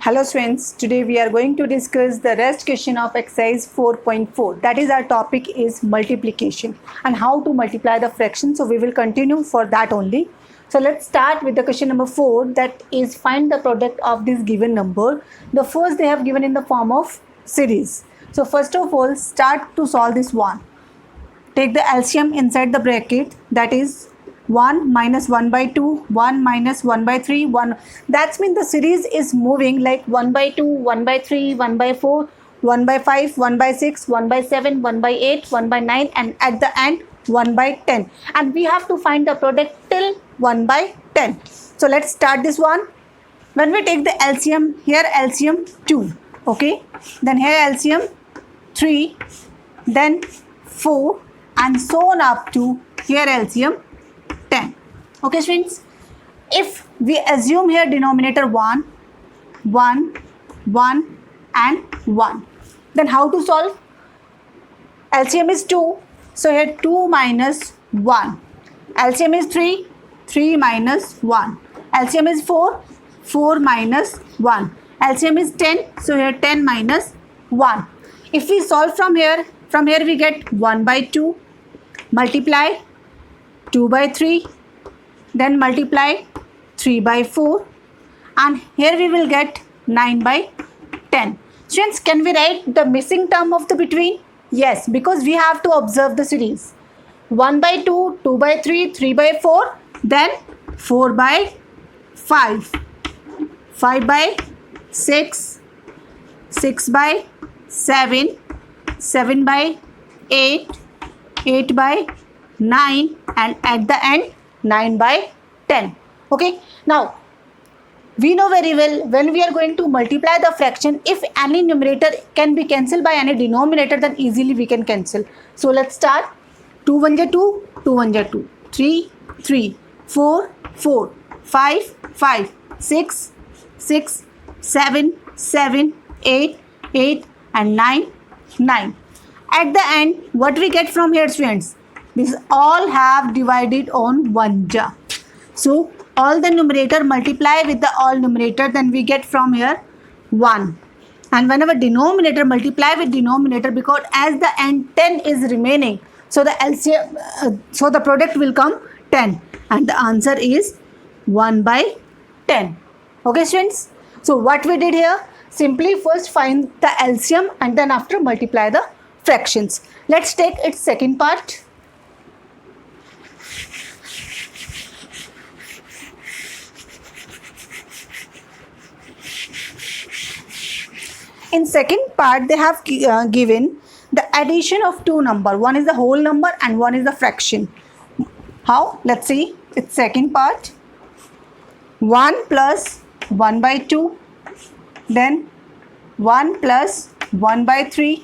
Hello students, today we are going to discuss the rest question of exercise 4.4. That is, our topic is multiplication and how to multiply the fraction. So we will continue for that only. So let's start with the question number 4, that is find the product of this given number. The first they have given in the form of series. So first of all, start to solve this one. Take the LCM inside the bracket, that is 1 minus 1 by 2, 1 minus 1 by 3, 1. That means the series is moving like 1 by 2, 1 by 3, 1 by 4, 1 by 5, 1 by 6, 1 by 7, 1 by 8, 1 by 9, and at the end 1 by 10. And we have to find the product till 1 by 10. So let's start this one. When we take the LCM, here LCM 2, okay, then here LCM 3, then 4, and so on up to here LCM 10. Okay students, if we assume here denominator 1, 1, 1 and 1, then how to solve? LCM is 2, so here 2 minus 1. LCM is 3, 3 minus 1. LCM is 4, 4 minus 1. LCM is 10, so here 10 minus 1. If we solve from here we get 1 by 2, multiply 2 by 3, then multiply 3 by 4, and here we will get 9 by 10. Students, can we write the missing term of the between? Yes, because we have to observe the series. 1 by 2, 2 by 3, 3 by 4, then 4 by 5, 5 by 6, 6 by 7, 7 by 8, 8 by 9, and at the end 9 by 10. Okay, now we know very well when we are going to multiply the fraction, if any numerator can be cancelled by any denominator, then easily we can cancel. So let's start. 2 1 are 2, 2 1 are 2, 3 3, 4 4, 5 5, 6 6, 7 7, 8 8, and 9 9. At the end, what we get from here, students? These all have divided on 1 ja. So all the numerator multiply with the all numerator, then we get from here 1. And whenever denominator multiply with denominator, because as the end 10 is remaining, so the LCM, so the product will come 10, and the answer is 1 by 10. Okay students, so what we did here, simply first find the LCM and then after multiply the fractions. Let's take its second part. In second part, they have given the addition of two numbers. One is the whole number and one is the fraction. How? Let's see. Its second part. 1 plus 1 by 2. Then 1 plus 1 by 3.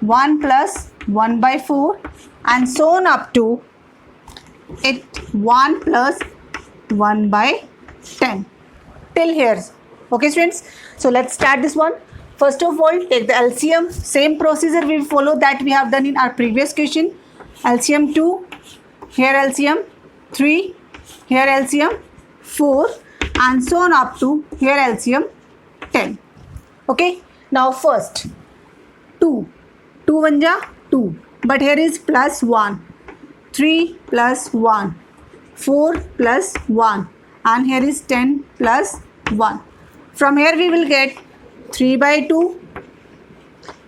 1 plus 1 by 4. And so on up to it 1 plus 1 by 10. Till here. Okay students, so let's start this one. First of all, take the LCM. Same procedure we follow that we have done in our previous question. LCM 2, here LCM 3, here LCM 4, and so on up to here LCM 10. Okay, now first 2, 2 1 ja 2, but here is plus 1, 3 plus 1, 4 plus 1, and here is 10 plus 1. From here we will get 3 by 2,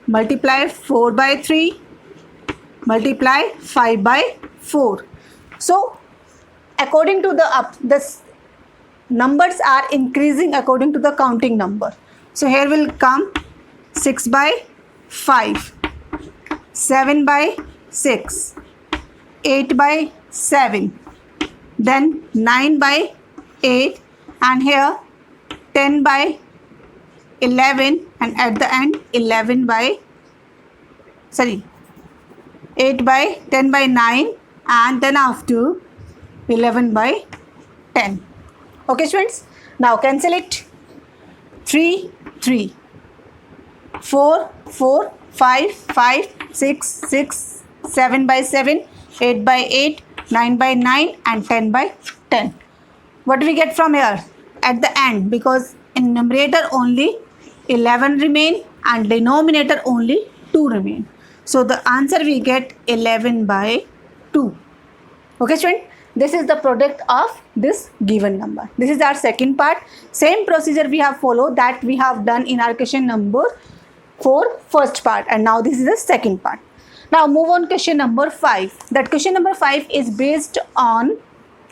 multiply 4 by 3, multiply 5 by 4. So according to the numbers are increasing according to the counting number. So here will come 6 by 5, 7 by 6, 8 by 7, then 9 by 8, and here 10 by 11, and at the end 11 by 8 by 10 by 9, and then after 11 by 10. Okay students, now cancel it. 3 3, 4 4, 5 5, 6 6, 7 by 7, 8 by 8, 9 by 9, and 10 by 10. What do we get from here? at the end, because in numerator only 11 remain and denominator only 2 remain. So the answer we get 11 by 2. Okay student, this is the product of this given number. This is our second part. Same procedure we have followed that we have done in our question number 4 first part, and now this is the second part. Now move on question number 5. That question number 5 is based on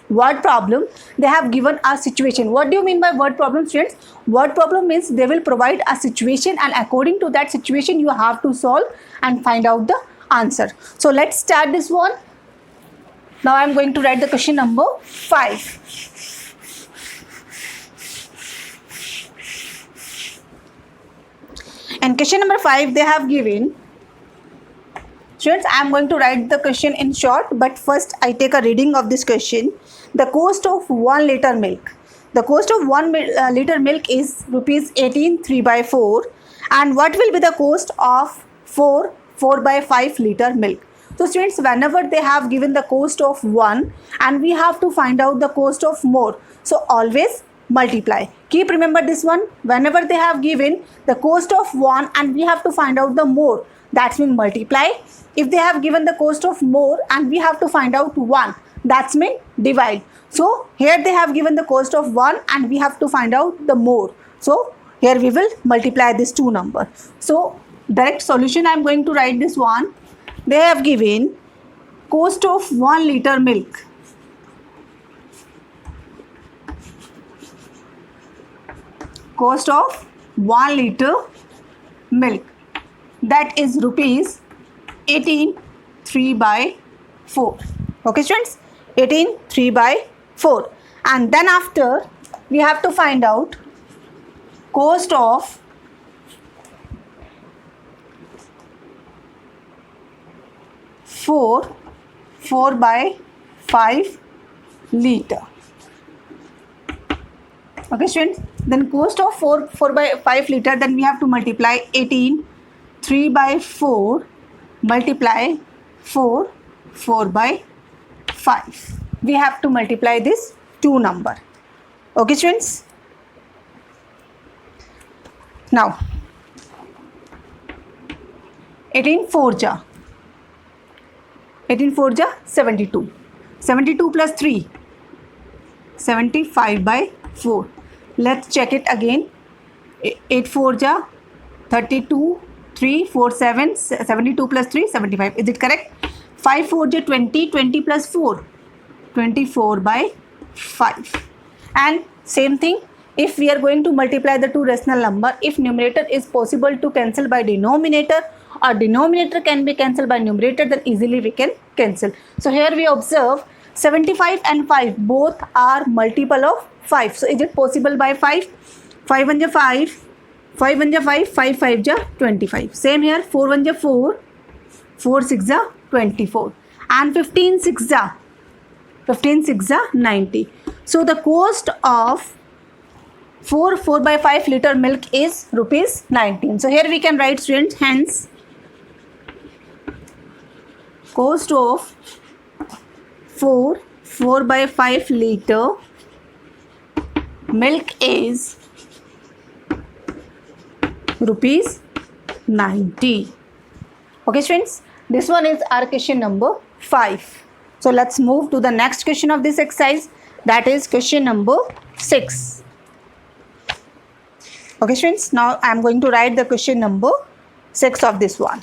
word problem. They have given a situation. What do you mean by word problem, students? Word problem means they will provide a situation, and according to that situation you have to solve and find out the answer. So let's start this one. Now I am going to write the question number 5. And question number 5 they have given. Students, I am going to write the question in short, but first I take a reading of this question. The cost of 1 liter milk. The cost of 1 liter milk is rupees 18 3/4. And what will be the cost of 4/5 liter milk? So students, whenever they have given the cost of 1 and we have to find out the cost of more, so always multiply. Keep remember this one. Whenever they have given the cost of 1 and we have to find out the more, that's mean multiply. If they have given the cost of more and we have to find out 1, that's mean divide. So here they have given the cost of 1 and we have to find out the more. So here we will multiply these two numbers. So direct solution I am going to write this one. They have given cost of 1 liter milk. Cost of 1 liter milk, that is rupees 18 3/4. Okay students, 18 3/4. And then after we have to find out cost of 4/5 liter. Okay students, then cost of 4/5 liter, then we have to multiply 18 3/4 multiply 4/5. We have to multiply this two number. Okay students, now 18 4 ja 72. 72 plus 3 75/4. Let's check it again. 8 4 ja 32, 3 4 7, 72 plus 3 75. Is it correct? 5 4 ja 20, 20 plus 4 24/5. And same thing, if we are going to multiply the two rational number, if numerator is possible to cancel by denominator or denominator can be cancelled by numerator, then easily we can cancel. So here we observe 75 and 5 both are multiple of 5. So is it possible by 5? 5 1 ja 5, 5 1 ja 5, 5 5 ja 25. Same here, 4 1 ja 4, 4 6 ja 24, and 15 6 ja 90. So the cost of 4/5 liter milk is rupees 19. So here we can write students, hence cost of 4/5 liter milk is rupees 90. Okay students, this one is our question number 5. So let's move to the next question of this exercise, that is question number 6. Okay students, now I am going to write the question number 6 of this one.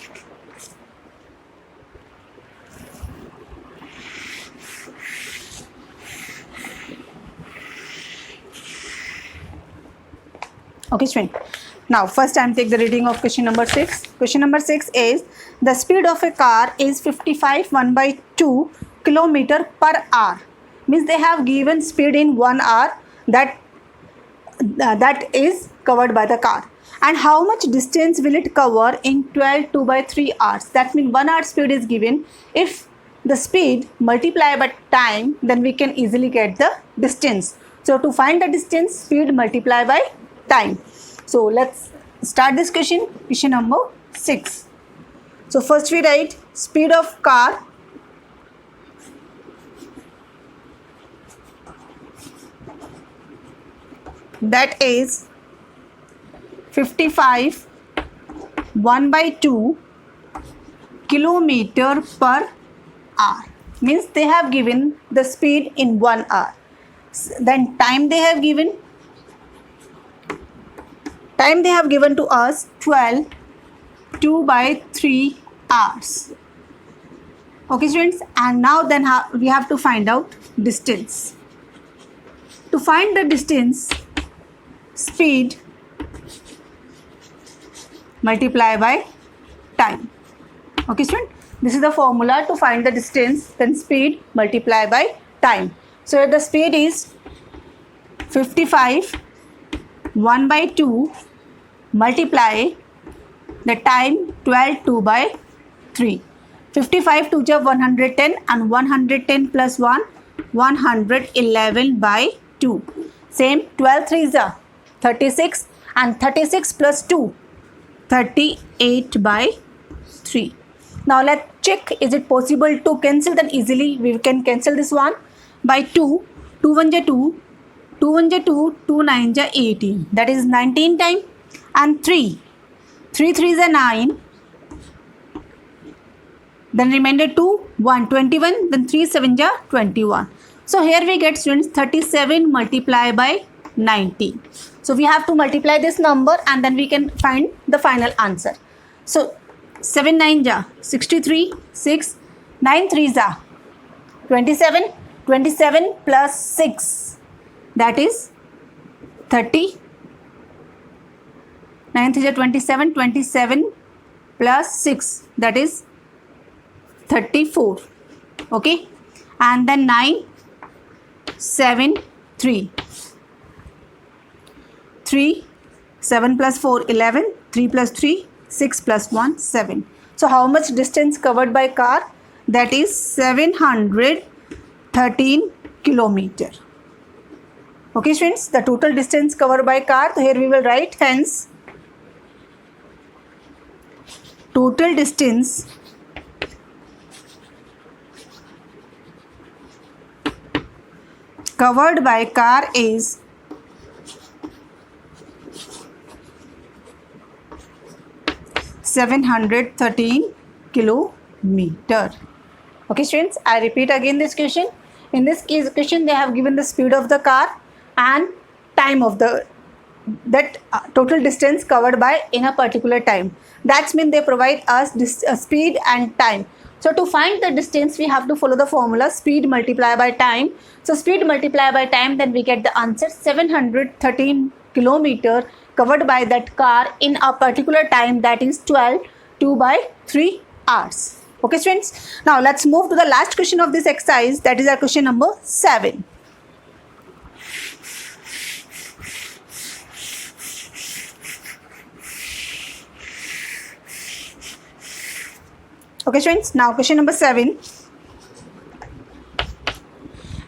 Okay student, now first I am take the reading of question number 6. Question number 6 is, the speed of a car is 55 1/2 kilometer per hour. Means they have given speed in 1 hour that is covered by the car, and how much distance will it cover in 12 2/3 hours. That means 1 hour speed is given. If the speed multiply by time, then we can easily get the distance. So to find the distance, speed multiply by time. So let's start this question, question number 6. So first we write speed of car that is 55 1/2 kilometer per hour. Means they have given the speed in 1 hour. Then time they have given to us 12 2/3 hours. Okay students, and now then we have to find out distance. To find the distance, speed multiply by time. Okay student, this is the formula to find the distance, then speed multiply by time. So the speed is 55 1/2 multiply the time 12 2/3. 55 2 is 110 and 110 plus 1 111/2. Same 12 3 is 36 and 36 plus 2 38/3. Now let's check, is it possible to cancel? Then easily we can cancel this one by 2. 2 1 is 2, 2 1 is 2, 2 9 is 18. That is 19 time. And 3 3 is 9. Then remainder 2 1 21. Then 3 7 is 21. So here we get students 37 multiplied by 19. So we have to multiply this number and then we can find the final answer. So 7 9 is 63, 6 9 3 is 27, 27 plus 6, that is 30. 9 3 is 27, 27 plus 6, that is 34. Okay, and then 9 7 3 3 7 plus 4 11, 3 plus 3 6 plus 1 7. So how much distance covered by car? That is 713 kilometer. Okay students, the total distance covered by car. So here we will write, hence total distance covered by car is 713 kilometer. Okay students, I repeat again this question. In this case question, they have given the speed of the car and time of the total distance covered by in a particular time. That's mean they provide us this speed and time. So to find the distance, we have to follow the formula speed multiply by time. So speed multiply by time, then we get the answer 713 kilometer covered by that car in a particular time, that is 12 2/3 hours. Okay students, now let's move to the last question of this exercise, that is our question number 7. Okay students, now question number 7.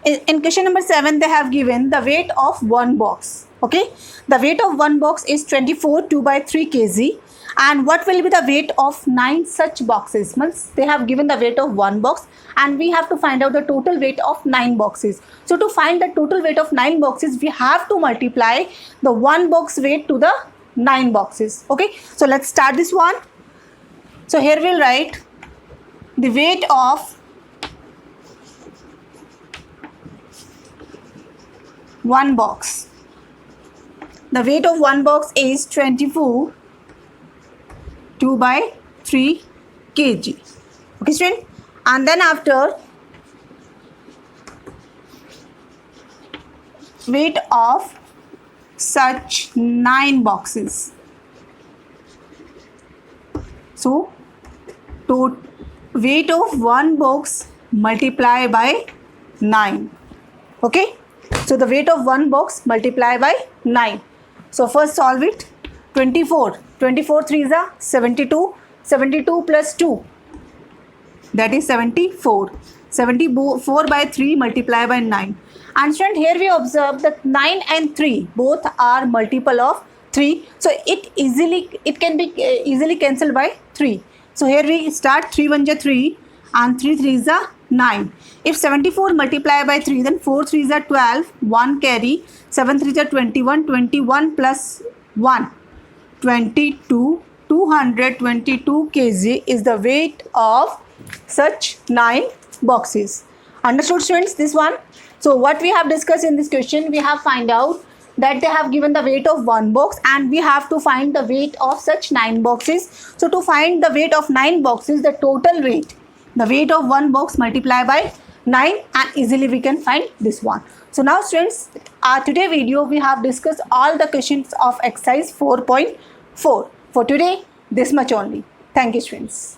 In question number 7, they have given the weight of one box. Okay, the weight of one box is 24 2/3 kg. And what will be the weight of 9 such boxes? Means they have given the weight of one box and we have to find out the total weight of 9 boxes. So to find the total weight of 9 boxes, we have to multiply the one box weight to the 9 boxes. Okay, so let's start this one. So here we'll write the weight of one box. The weight of one box is 24 2/3 kg. Okay student, and then after weight of such 9 boxes. So weight of one box multiply by 9. Okay, so the weight of one box multiply by 9. So first solve it. 24 3 is 72, 72 plus 2, that is 74. 74/3 multiply by 9. And student, here we observe that 9 and 3 both are multiple of 3. So it can be easily cancelled by 3. So here we start 3 1 is 3 and 3 3s are 9. If 74 multiply by 3, then 4 3s are 12, 1 carry, 7 3s are 21, 21 plus 1, 22, 222 kg is the weight of such 9 boxes. Understood, students, this one? So what we have discussed in this question, we have find out that they have given the weight of one box and we have to find the weight of such 9 boxes. So to find the weight of 9 boxes, the total weight, the weight of one box multiply by 9, and easily we can find this one. So now students, today video we have discussed all the questions of exercise 4.4. For today, this much only. Thank you, students.